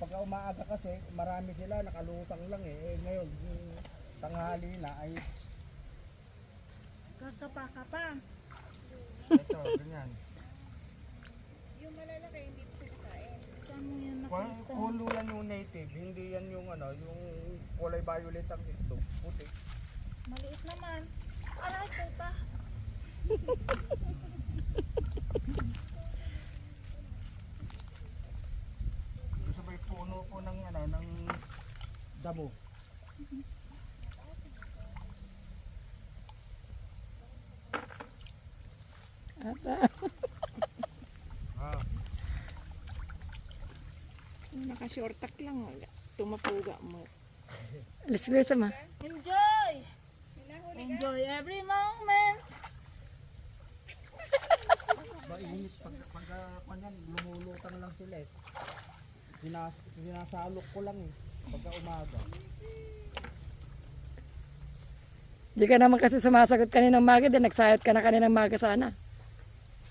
pagka umaaga kasi, marami sila, nakalutang lang eh. Eh ngayon, yung tanghali na ay Kakapa ka pa. ito, ganyan. Yung malalaki, hindi ko kinakain. Saan mo yan nakita? Kulo yan yung native, hindi yan yung ano, yung kulay violet ang itlog, puti. Maliit naman. Aray, puta. Yung sa may puno po ng ano, ng damo. Ah, Naka-shortak lang. Tumapuga mo. Alis-alis ma. Enjoy! Enjoy every moment. mainit pagka kanyan, lumulutang lang sila eh. Sinasalok ko lang eh, pagka umaga. Di ka naman kasi sumasagot kaninang maga, din nagsayat ka na kaninang maga sana.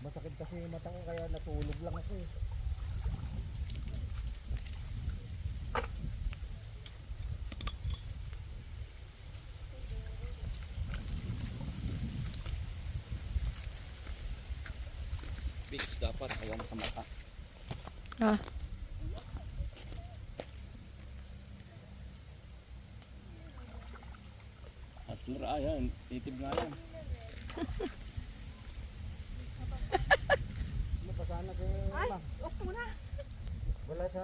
Masakit kasi yung mata ko kaya natulog lang ako eh. Bigs dapat, awang sa mata. Ah, Hustler, ayan, native nga yan. Ano pa sana kayo? Ay, upo na. Wala sa